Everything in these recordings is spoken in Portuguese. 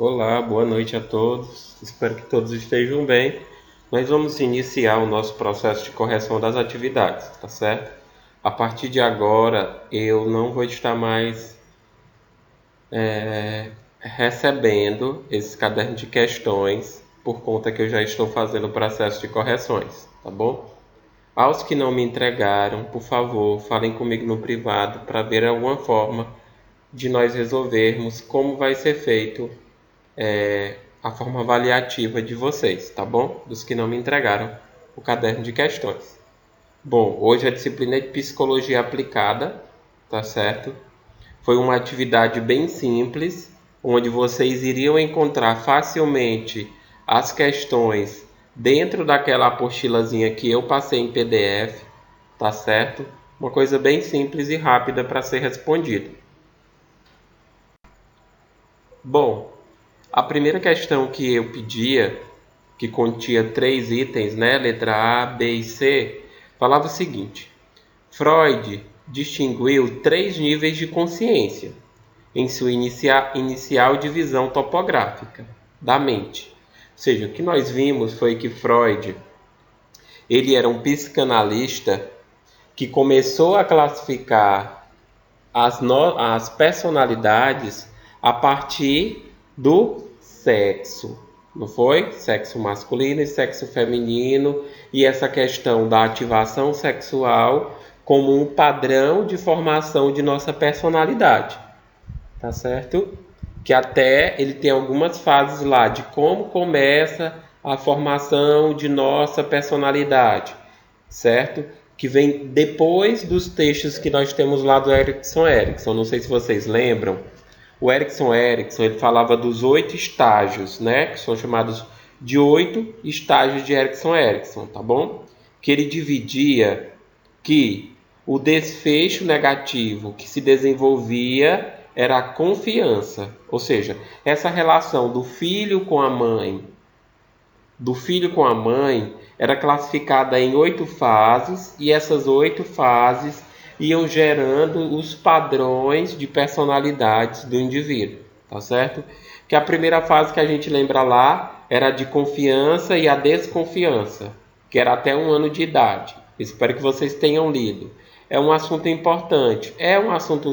Olá, boa noite a todos. Espero que todos estejam bem. Nós vamos iniciar o nosso processo de correção das atividades, tá certo? A partir de agora, eu não vou estar mais recebendo esse caderno de questões por conta que eu já estou fazendo o processo de correções, tá bom? Aos que não me entregaram, por favor, falem comigo no privado para ver alguma forma de nós resolvermos como vai ser feito a forma avaliativa de vocês, tá bom? Dos que não me entregaram o caderno de questões. Bom, hoje a disciplina é de psicologia aplicada, tá certo? Foi uma atividade bem simples, onde vocês iriam encontrar facilmente as questões dentro daquela apostilazinha que eu passei em PDF, tá certo? Uma coisa bem simples e rápida para ser respondida. Bom, a primeira questão que eu pedia, que continha 3 itens, né? Letra A, B e C, falava o seguinte: Freud distinguiu 3 níveis de consciência em sua inicial divisão topográfica da mente. Ou seja, o que nós vimos foi que Freud ele era um psicanalista que começou a classificar as personalidades a partir do sexo, não foi? Sexo masculino e sexo feminino, e essa questão da ativação sexual como um padrão de formação de nossa personalidade, tá certo? Que até ele tem algumas fases lá de como começa a formação de nossa personalidade, certo? Que vem depois dos textos que nós temos lá do Erikson Erickson. Não sei se vocês lembram. O Erikson Erickson ele falava dos 8 estágios, né? Que são chamados de 8 estágios de Erikson Erickson, tá bom? Que ele dividia que o desfecho negativo que se desenvolvia era a confiança, ou seja, essa relação do filho com a mãe, era classificada em 8 fases, e essas 8 fases iam gerando os padrões de personalidades do indivíduo, tá certo? Que a primeira fase que a gente lembra lá era a de confiança e a desconfiança, que era até 1 ano de idade. Espero que vocês tenham lido. É um assunto importante, é um assunto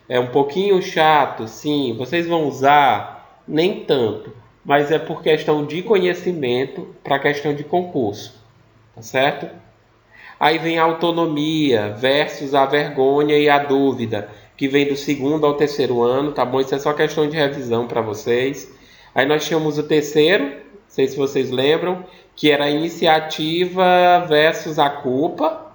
um pouquinho chato, sim, vocês vão usar, nem tanto, mas é por questão de conhecimento para questão de concurso, tá certo? Aí vem a autonomia versus a vergonha e a dúvida, que vem do 2º ao 3º ano, tá bom? Isso é só questão de revisão para vocês. Aí nós tínhamos o 3º, não sei se vocês lembram, que era a iniciativa versus a culpa,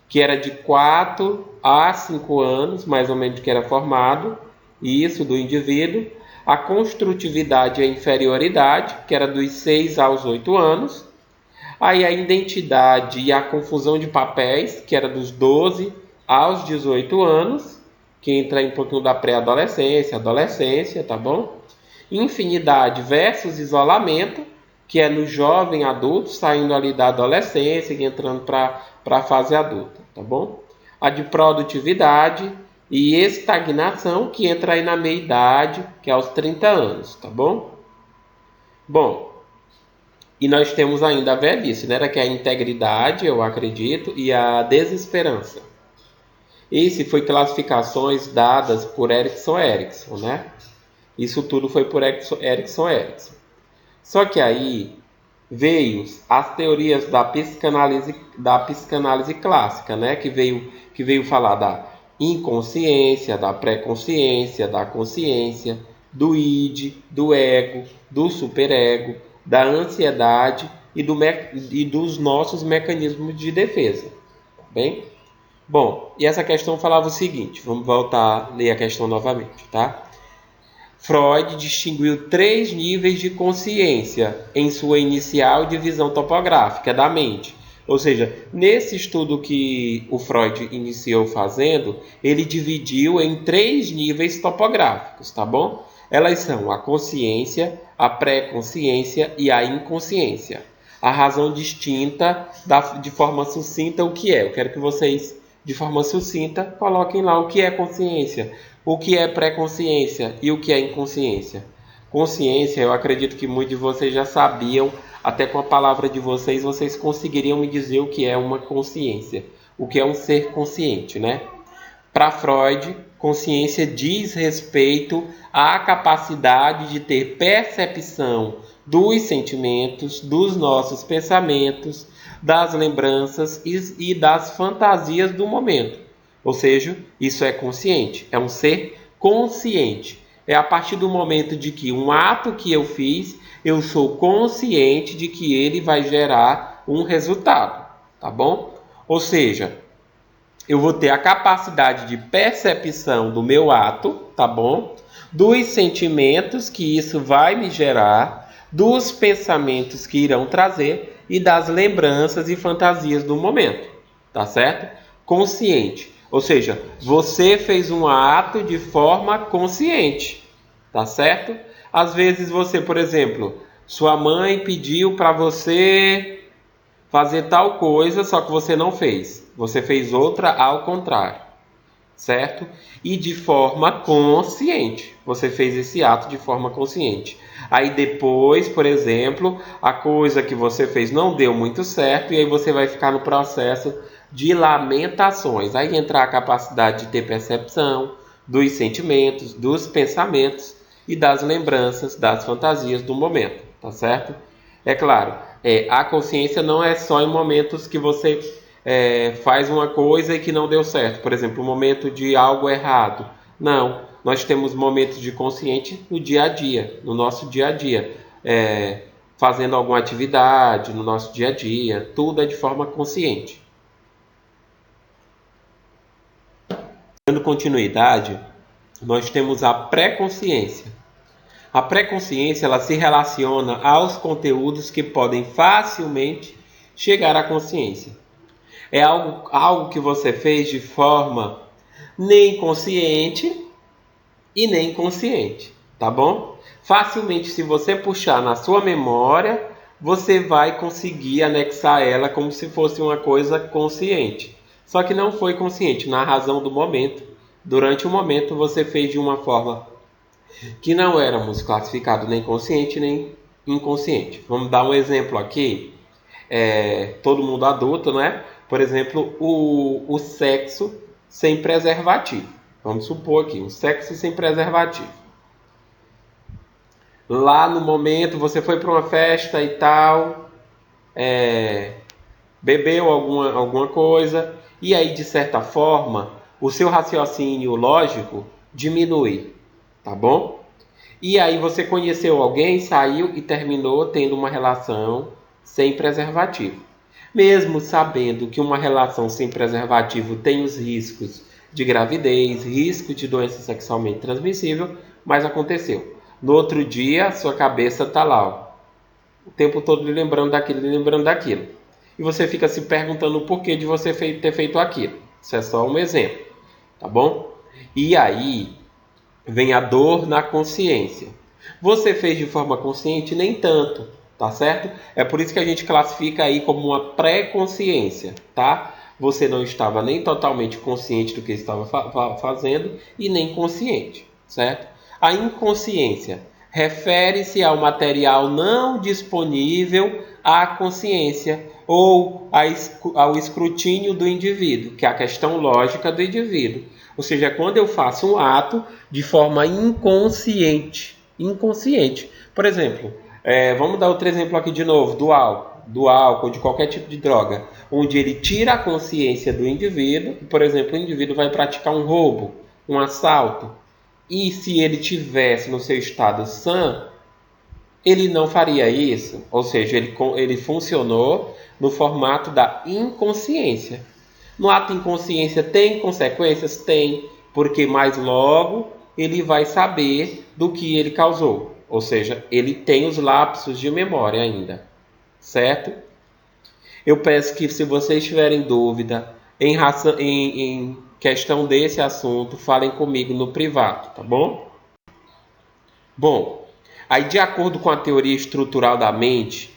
que era de 4 a 5 anos, mais ou menos, que era formado, isso do indivíduo. A construtividade e a inferioridade, que era dos 6 aos 8 anos. Aí a identidade e a confusão de papéis, que era dos 12 aos 18 anos, que entra um pouquinho da pré-adolescência, adolescência, tá bom? Infinidade versus isolamento, que é no jovem adulto, saindo ali da adolescência e entrando para a fase adulta, tá bom? A de produtividade e estagnação, que entra aí na meia-idade, que é aos 30 anos, tá bom? Bom, e nós temos ainda a velhice, né? Que é a integridade, eu acredito, e a desesperança. Esse foi classificações dadas por Erikson Erickson, né? Isso tudo foi por Erikson Erickson. Só que aí veio as teorias da psicanálise clássica, né? Que veio falar da inconsciência, da pré-consciência, da consciência, do id, do ego, do superego, da ansiedade e dos nossos mecanismos de defesa. Bem? Bom, e essa questão falava o seguinte, vamos voltar a ler a questão novamente, tá? Freud distinguiu 3 níveis de consciência em sua inicial divisão topográfica da mente. Ou seja, nesse estudo que o Freud iniciou fazendo, ele dividiu em 3 níveis topográficos, tá bom? Elas são a consciência, a pré-consciência e a inconsciência. A razão distinta, de forma sucinta, o que é? Eu quero que vocês, de forma sucinta, coloquem lá o que é consciência, o que é pré-consciência e o que é inconsciência. Consciência, eu acredito que muitos de vocês já sabiam, até com a palavra de vocês, vocês conseguiriam me dizer o que é uma consciência, o que é um ser consciente, né? Para Freud, consciência diz respeito à capacidade de ter percepção dos sentimentos, dos nossos pensamentos, das lembranças e das fantasias do momento. Ou seja, isso é consciente, é um ser consciente. É a partir do momento de que um ato que eu fiz, eu sou consciente de que ele vai gerar um resultado, tá bom? Ou seja, eu vou ter a capacidade de percepção do meu ato, tá bom? Dos sentimentos que isso vai me gerar, dos pensamentos que irão trazer e das lembranças e fantasias do momento, tá certo? Consciente. Ou seja, você fez um ato de forma consciente, tá certo? Às vezes você, por exemplo, sua mãe pediu para você fazer tal coisa, só que você não fez. Você fez outra ao contrário, certo? E de forma consciente. Você fez esse ato de forma consciente. Aí depois, por exemplo, a coisa que você fez não deu muito certo e aí você vai ficar no processo de lamentações. Aí entra a capacidade de ter percepção dos sentimentos, dos pensamentos e das lembranças, das fantasias do momento, tá certo? É claro, a consciência não é só em momentos que você faz uma coisa e que não deu certo. Por exemplo, o momento de algo errado. Não, nós temos momentos de consciente no dia a dia, no nosso dia a dia. Fazendo alguma atividade no nosso dia a dia, tudo é de forma consciente. Dando continuidade, nós temos a pré-consciência. A pré-consciência ela se relaciona aos conteúdos que podem facilmente chegar à consciência. É algo que você fez de forma nem consciente e nem consciente, tá bom? Facilmente, se você puxar na sua memória, você vai conseguir anexar ela como se fosse uma coisa consciente. Só que não foi consciente, na razão do momento. Durante o momento, você fez de uma forma que não éramos classificados nem consciente nem inconsciente. Vamos dar um exemplo aqui. Todo mundo adulto, né? Por exemplo, o sexo sem preservativo. Vamos supor aqui, o sexo sem preservativo. Lá no momento, você foi para uma festa e tal, bebeu alguma coisa, e aí, de certa forma, o seu raciocínio lógico diminui, tá bom? E aí você conheceu alguém, saiu e terminou tendo uma relação sem preservativo. Mesmo sabendo que uma relação sem preservativo tem os riscos de gravidez, risco de doença sexualmente transmissível, mas aconteceu. No outro dia, sua cabeça está lá, ó, o tempo todo lhe lembrando daquilo. E você fica se perguntando o porquê de você ter feito aquilo. Isso é só um exemplo, tá bom? E aí vem a dor na consciência. Você fez de forma consciente? Nem tanto, tá certo? É por isso que a gente classifica aí como uma pré-consciência, tá? Você não estava nem totalmente consciente do que estava fazendo e nem consciente, certo? A inconsciência refere-se ao material não disponível à consciência ou ao escrutínio do indivíduo, que é a questão lógica do indivíduo. Ou seja, quando eu faço um ato de forma inconsciente. Por exemplo, vamos dar outro exemplo aqui de novo, do álcool, de qualquer tipo de droga, onde ele tira a consciência do indivíduo. Por exemplo, o indivíduo vai praticar um roubo, um assalto, e se ele tivesse no seu estado sã, ele não faria isso. Ou seja, ele funcionou no formato da inconsciência. No ato de inconsciência tem consequências? Tem, porque mais logo ele vai saber do que ele causou. Ou seja, ele tem os lapsos de memória ainda, certo? Eu peço que, se vocês tiverem dúvida em questão desse assunto, falem comigo no privado, tá bom? Bom, aí de acordo com a teoria estrutural da mente,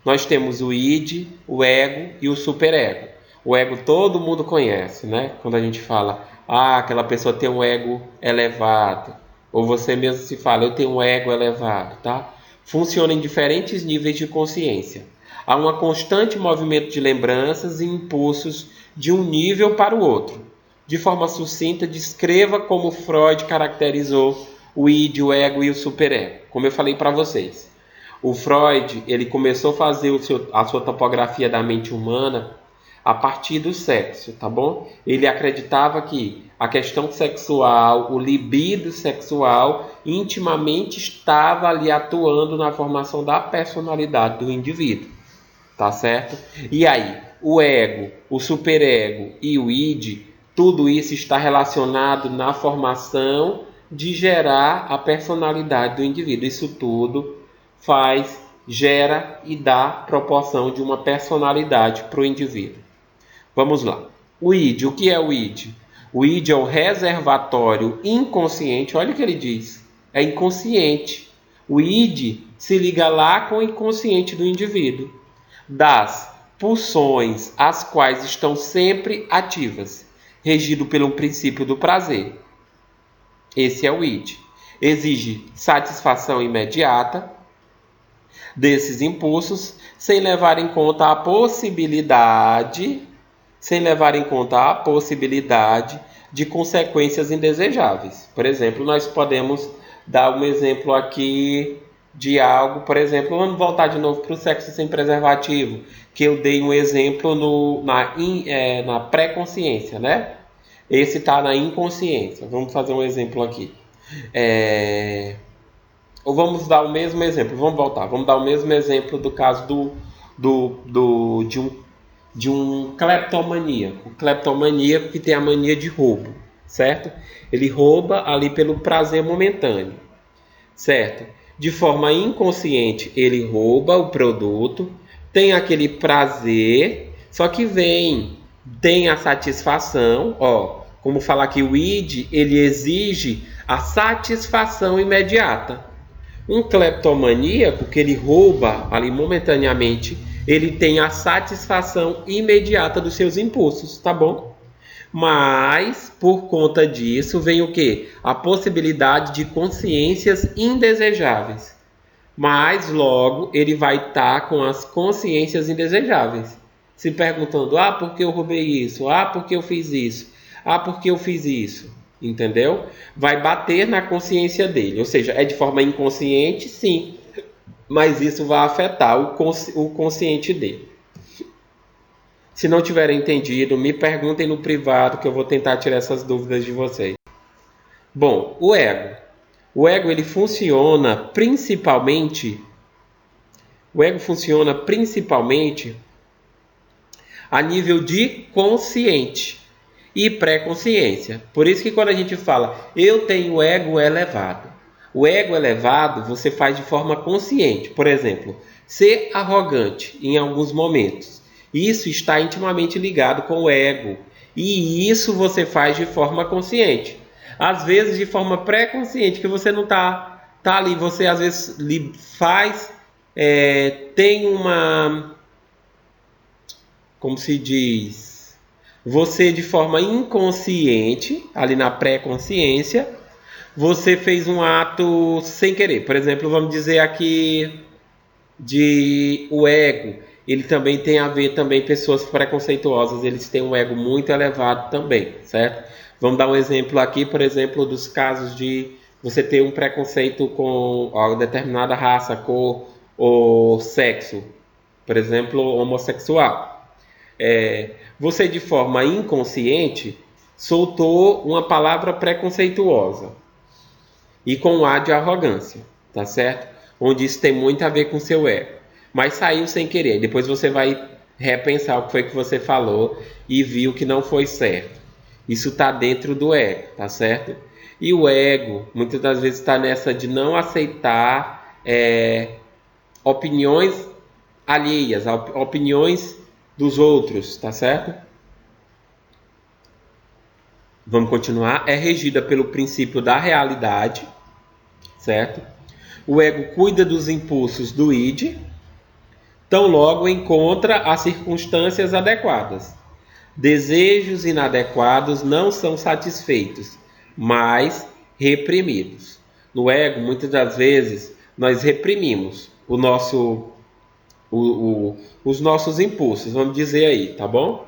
nós temos o id, o ego e o superego. O ego todo mundo conhece, né? Quando a gente fala, aquela pessoa tem um ego elevado, ou você mesmo se fala, eu tenho um ego elevado, tá? Funciona em diferentes níveis de consciência. Há um constante movimento de lembranças e impulsos de um nível para o outro. De forma sucinta, descreva como Freud caracterizou o id, o ego e o superego. Como eu falei para vocês, o Freud ele começou a fazer a sua topografia da mente humana a partir do sexo, tá bom? Ele acreditava que a questão sexual, o libido sexual, intimamente estava ali atuando na formação da personalidade do indivíduo, tá certo? E aí, o ego, o superego e o id, tudo isso está relacionado na formação de gerar a personalidade do indivíduo. Isso tudo gera e dá proporção de uma personalidade para o indivíduo. Vamos lá. O id, o que é o id? O id é o reservatório inconsciente, olha o que ele diz, é inconsciente. O id se liga lá com o inconsciente do indivíduo, das pulsões as quais estão sempre ativas, regido pelo princípio do prazer. Esse é o id. Exige satisfação imediata desses impulsos, sem levar em conta a possibilidade de consequências indesejáveis. Por exemplo, nós podemos dar um exemplo aqui de algo, por exemplo, vamos voltar de novo para o sexo sem preservativo, que eu dei um exemplo na pré-consciência, né? Esse está na inconsciência. Vamos fazer um exemplo aqui. Ou vamos dar o mesmo exemplo, vamos dar o mesmo exemplo do caso de um cleptomaníaco. O cleptomaníaco que tem a mania de roubo, certo? Ele rouba ali pelo prazer momentâneo, certo? De forma inconsciente, ele rouba o produto, tem aquele prazer, só que tem a satisfação, como falar que o id, ele exige a satisfação imediata. Um cleptomaníaco que ele rouba ali momentaneamente, ele tem a satisfação imediata dos seus impulsos, tá bom? Mas, por conta disso, vem o quê? A possibilidade de consciências indesejáveis. Mas, logo, ele vai estar com as consciências indesejáveis. Se perguntando, por que eu roubei isso? Por que eu fiz isso? Por que eu fiz isso? Entendeu? Vai bater na consciência dele. Ou seja, é de forma inconsciente, sim. Mas isso vai afetar o consciente dele. Se não tiverem entendido, me perguntem no privado que eu vou tentar tirar essas dúvidas de vocês. Bom, o ego. O ego ele funciona principalmente a nível de consciente e pré-consciência. Por isso que quando a gente fala, eu tenho ego elevado. O ego elevado você faz de forma consciente. Por exemplo, ser arrogante em alguns momentos. Isso está intimamente ligado com o ego. E isso você faz de forma consciente. Às vezes de forma pré-consciente, que você não tá ali. Você às vezes faz, tem uma... Como se diz? Você de forma inconsciente, ali na pré-consciência, você fez um ato sem querer. Por exemplo, vamos dizer aqui o ego. Ele também tem a ver também pessoas preconceituosas. Eles têm um ego muito elevado também, certo? Vamos dar um exemplo aqui, por exemplo, dos casos de você ter um preconceito com uma determinada raça, cor ou sexo. Por exemplo, homossexual. Você de forma inconsciente soltou uma palavra preconceituosa e com um ar de arrogância, tá certo? Onde isso tem muito a ver com seu ego, mas saiu sem querer. Depois você vai repensar o que foi que você falou e viu que não foi certo. Isso está dentro do ego, tá certo? E o ego muitas das vezes está nessa de não aceitar opiniões alheias, opiniões dos outros, tá certo? Vamos continuar. É regida pelo princípio da realidade, certo? O ego cuida dos impulsos do id, tão logo encontra as circunstâncias adequadas. Desejos inadequados não são satisfeitos, mas reprimidos. No ego, muitas das vezes, nós reprimimos os nossos impulsos, vamos dizer aí, tá bom?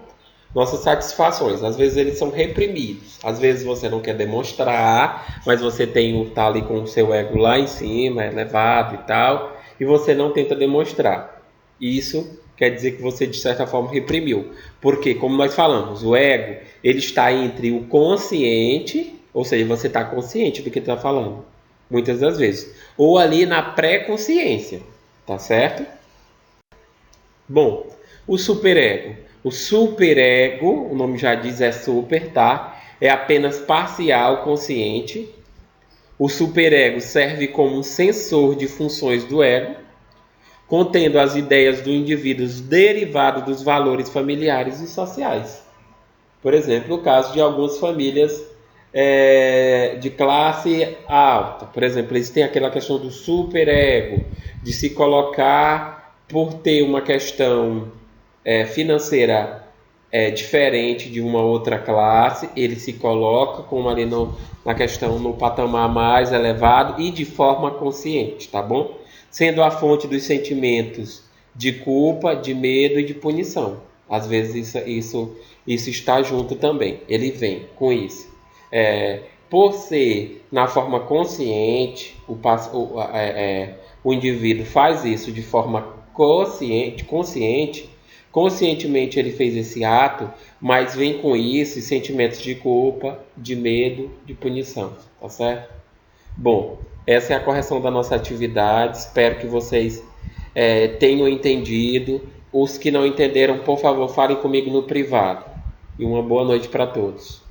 Nossas satisfações, às vezes eles são reprimidos, às vezes você não quer demonstrar, mas você tá ali com o seu ego lá em cima, elevado e tal, e você não tenta demonstrar. Isso quer dizer que você de certa forma reprimiu, porque como nós falamos, o ego ele está entre o consciente, ou seja, você está consciente do que está falando, muitas das vezes, ou ali na pré-consciência, tá certo? Bom, o superego. O superego, o nome já diz é super, tá? É apenas parcial consciente. O superego serve como um sensor de funções do ego, contendo as ideias do indivíduo derivado dos valores familiares e sociais. Por exemplo, no caso de algumas famílias de classe alta, por exemplo, eles têm aquela questão do superego, de se colocar por ter uma questão financeira diferente de uma outra classe, ele se coloca como ali na questão, no patamar mais elevado e de forma consciente, tá bom? Sendo a fonte dos sentimentos de culpa, de medo e de punição. Às vezes isso está junto também, ele vem com isso. Por ser na forma consciente, o indivíduo faz isso de forma conscientemente ele fez esse ato, mas vem com isso sentimentos de culpa, de medo, de punição, tá certo? Bom, essa é a correção da nossa atividade, espero que vocês tenham entendido. Os que não entenderam, por favor, falem comigo no privado. E uma boa noite para todos.